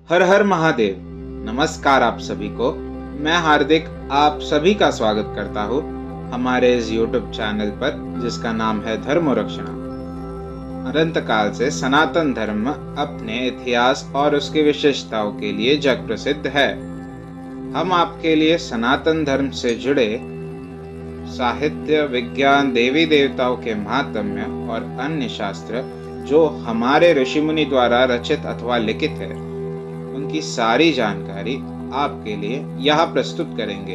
हर हर महादेव। नमस्कार आप सभी को। मैं हार्दिक आप सभी का स्वागत करता हूँ हमारे इस YouTube चैनल पर जिसका नाम है धर्म रक्षणा। अनंत काल से सनातन धर्म अपने इतिहास और उसकी विशेषताओं के लिए जग प्रसिद्ध है। हम आपके लिए सनातन धर्म से जुड़े साहित्य, विज्ञान, देवी देवताओं के महात्म्य और अन्य शास्त्र जो हमारे ऋषि मुनि द्वारा रचित अथवा लिखित है उनकी सारी जानकारी आपके लिए यहाँ प्रस्तुत करेंगे।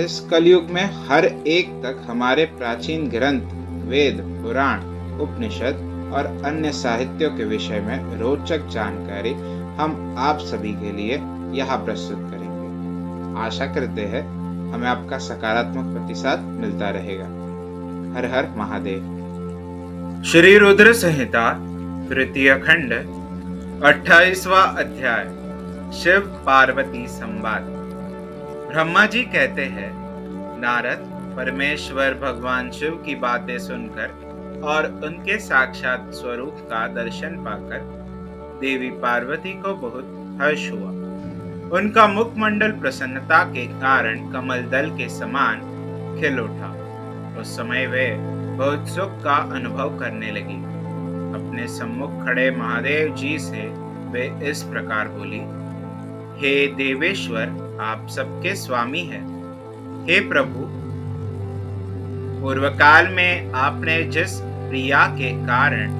इस कलयुग में हर एक तक हमारे प्राचीन ग्रंथ, वेद, पुराण, उपनिषद और अन्य साहित्यों के विषय में रोचक जानकारी हम आप सभी के लिए यहाँ प्रस्तुत करेंगे। आशा करते हैं हमें आपका सकारात्मक प्रतिसाद मिलता रहेगा। हर हर महादेव। श्री रुद्र संहिता तृतीय खंड 28वां अध्याय शिव पार्वती संवाद। ब्रह्मा जी कहते हैं, नारद परमेश्वर भगवान शिव की बातें सुनकर और उनके साक्षात स्वरूप का दर्शन पाकर देवी पार्वती को बहुत हर्ष हुआ। उनका मुखमंडल प्रसन्नता के कारण कमल दल के समान खिल उठा। उस समय वे बहुत सुख का अनुभव करने लगी। अपने सम्मुख खड़े महादेव जी से वे इस प्रकार बोली, हे देवेश्वर, आप सबके स्वामी हैं। हे प्रभु, पूर्व काल में आपने जिस प्रिया के कारण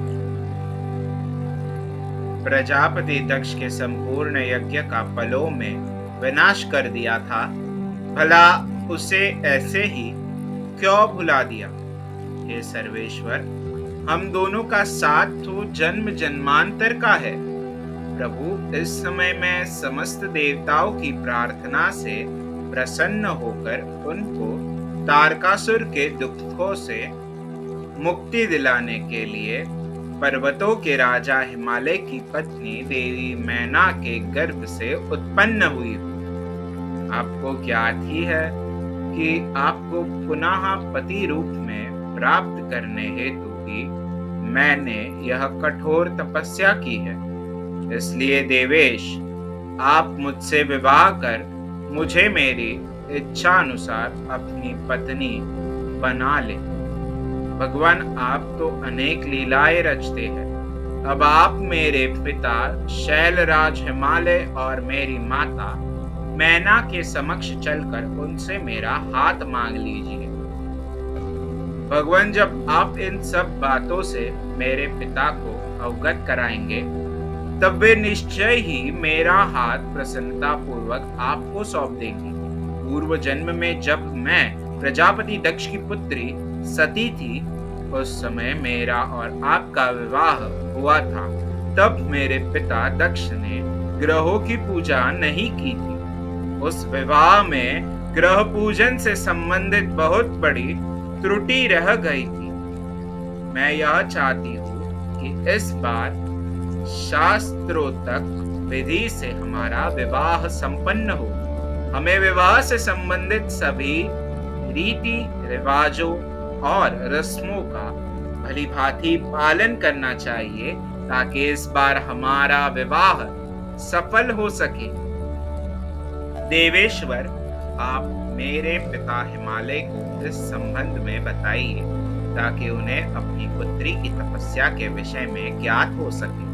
प्रजापति दक्ष के संपूर्ण यज्ञ का पलों में विनाश कर दिया था, भला उसे ऐसे ही क्यों भुला दिया? हे सर्वेश्वर, हम दोनों का साथ तो जन्म जन्मांतर का है। प्रभु, इस समय मैं समस्त देवताओं की प्रार्थना से प्रसन्न होकर उनको तारकासुर के दुखों से मुक्ति दिलाने के लिए पर्वतों के राजा हिमालय की पत्नी देवी मैना के गर्भ से उत्पन्न हुई हूँ। आपको ज्ञात ही है कि आपको पुनः पति रूप में प्राप्त करने हेतु ही मैंने यह कठोर तपस्या की है। इसलिए देवेश, आप मुझसे विवाह कर मुझे मेरी इच्छा अनुसार अपनी पत्नी बना ले। भगवान, आप तो अनेक लीलाएं रचते हैं। अब आप मेरे पिता शैलराज हिमालय और मेरी माता मैना के समक्ष चलकर उनसे मेरा हाथ मांग लीजिए। भगवान, जब आप इन सब बातों से मेरे पिता को अवगत कराएंगे तब वे निश्चय ही मेरा हाथ प्रसन्नता पूर्वक आपको सौंप देंगे। पूर्व जन्म में जब मैं प्रजापति दक्ष की पुत्री सती थी, उस समय मेरा और आपका विवाह हुआ था। तब मेरे पिता दक्ष ने ग्रहों की पूजा नहीं की थी। उस विवाह में ग्रह पूजन से संबंधित बहुत बड़ी त्रुटि रह गई थी। मैं यह चाहती हूँ कि इस बार शास्त्रोक्त विधि से हमारा विवाह संपन्न हो। हमें विवाह से संबंधित सभी रीति रिवाजों और रस्मों का भली भांति पालन करना चाहिए ताकि इस बार हमारा विवाह सफल हो सके। देवेश्वर, आप मेरे पिता हिमालय को इस संबंध में बताइए ताकि उन्हें अपनी पुत्री की तपस्या के विषय में ज्ञात हो सके।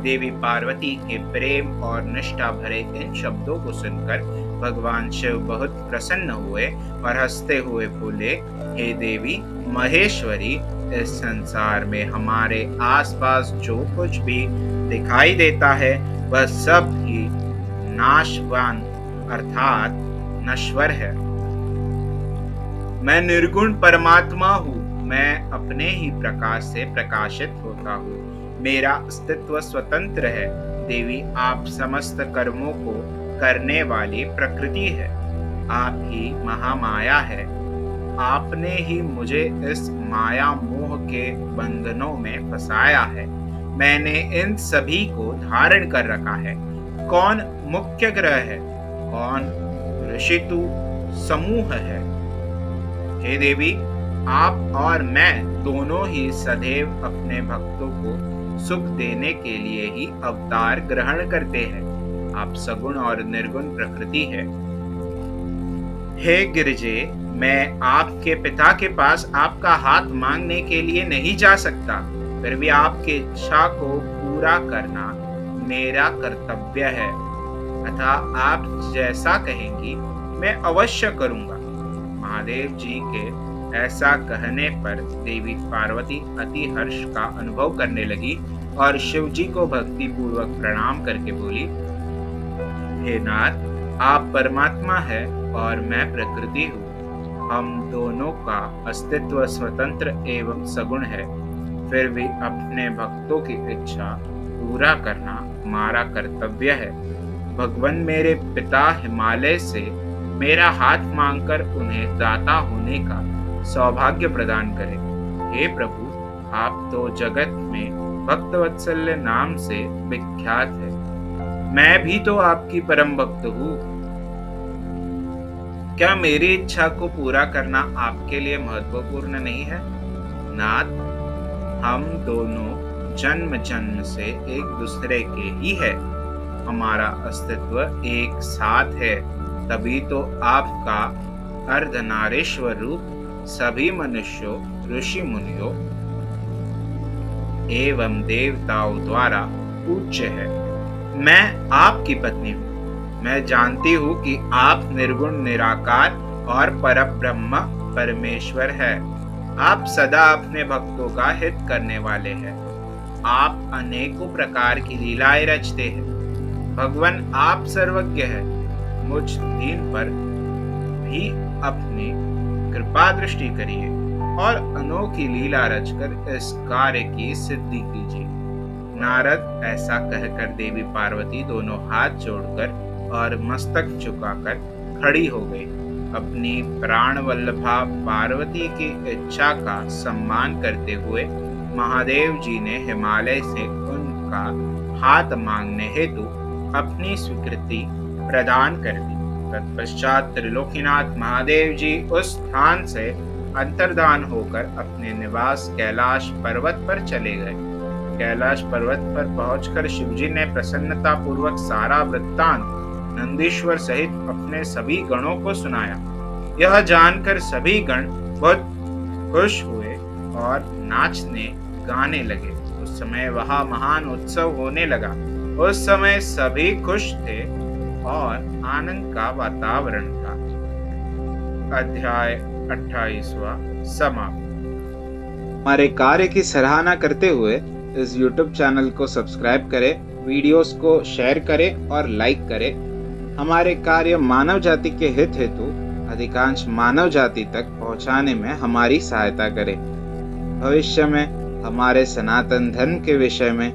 देवी पार्वती के प्रेम और निष्ठा भरे इन शब्दों को सुनकर भगवान शिव बहुत प्रसन्न हुए और हंसते हुए बोले, हे देवी महेश्वरी, इस संसार में हमारे आसपास जो कुछ भी दिखाई देता है वह सब ही नाशवान अर्थात नश्वर है। मैं निर्गुण परमात्मा हूँ। मैं अपने ही प्रकाश से प्रकाशित होता हूँ। मेरा अस्तित्व स्वतंत्र है। देवी, आप समस्त कर्मों को करने वाली प्रकृति है। आप ही महामाया है। आपने ही मुझे इस माया मोह के बंधनों में फंसाया है। मैंने इन सभी को धारण कर रखा है। कौन मुख्य ग्रह है, कौन ऋषितु समूह है। हे देवी, आप और मैं दोनों ही सदैव अपने भक्तों को सुख देने के लिए ही अवतार ग्रहण करते हैं। आप सगुण और निर्गुण प्रकृति है। हे गिरिजे, मैं आपके पिता के पास आपका हाथ मांगने के लिए नहीं जा सकता, फिर भी आपकी इच्छा को पूरा करना मेरा कर्तव्य है। अतः आप जैसा कहेंगी मैं अवश्य करूंगा। महादेव जी के ऐसा कहने पर देवी पार्वती अति हर्ष का अनुभव करने लगी और शिव जी को भक्ति पूर्वक प्रणाम करके बोली, हे नाथ, आप परमात्मा है और मैं प्रकृति हूँ। हम दोनों का अस्तित्व स्वतंत्र एवं सगुण है, फिर भी अपने भक्तों की इच्छा पूरा करना हमारा कर्तव्य है। भगवान मेरे पिता हिमालय से मेरा हाथ मांगकर उन्हें दाता होने का सौभाग्य प्रदान करें। हे प्रभु, आप तो जगत में भक्तवत्सल्य नाम से विख्यात है। मैं भी तो आपकी परम भक्त हूँ। क्या मेरी इच्छा को पूरा करना आपके लिए महत्वपूर्ण नहीं है? नाथ, हम दोनों जन्म जन्म से एक दूसरे के ही है। हमारा अस्तित्व एक साथ है, तभी तो आपका अर्धनारीश्वर रूप सभी मनुष्यों, ऋषि मुनियों एवं देवताओं द्वारा पूज्य है। मैं आपकी पत्नी हूँ। मैं जानती हूँ कि आप निर्गुण निराकार और परब्रह्म परमेश्वर है। आप सदा अपने भक्तों का हित करने वाले हैं। आप अनेकों प्रकार की लीलाएं रचते हैं। भगवान, आप सर्वज्ञ है। मुझ दीन पर भी अपनी कृपा दृष्टि करिए और अनोखी लीला रचकर इस कार्य की सिद्धि कीजिए। नारद ऐसा कहकर देवी पार्वती दोनों हाथ जोड़कर और मस्तक झुकाकर खड़ी हो गई। अपनी प्राण वल्लभा पार्वती की इच्छा का सम्मान करते हुए महादेव जी ने हिमालय से उनका हाथ मांगने हेतु अपनी स्वीकृति प्रदान कर दी। तत्पश्चात त्रिलोकीनाथ महादेव जी उस स्थान से अंतर्धान होकर अपने निवास कैलाश पर्वत पर चले गए। कैलाश पर्वत पर पहुंचकर शिवजी ने प्रसन्नता पूर्वक सारा वृत्तांत नंदीश्वर सहित अपने सभी गणों को सुनाया। यह जानकर सभी गण बहुत खुश हुए और नाचने गाने लगे। उस समय वहां महान उत्सव होने लगा। उस समय सभी खुश थे और आनंद का वातावरण था। अध्याय 28वां समाप्त। हमारे कार्य की सराहना करते हुए इस YouTube चैनल को सब्सक्राइब करें, वीडियोस को शेयर करें और लाइक करें। हमारे कार्य मानव जाति के हित हेतु अधिकांश मानव जाति तक पहुंचाने में हमारी सहायता करें। भविष्य में हमारे सनातन धर्म के विषय में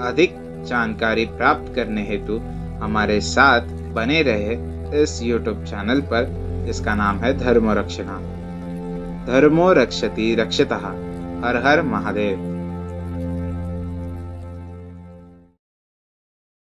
अधिक जानकारी प्राप्त करने हेतु हमारे साथ बने रहे इस YouTube चैनल पर, जिसका नाम है धर्मो रक्षणा। धर्मो रक्षति रक्षितः। हर हर महादेव।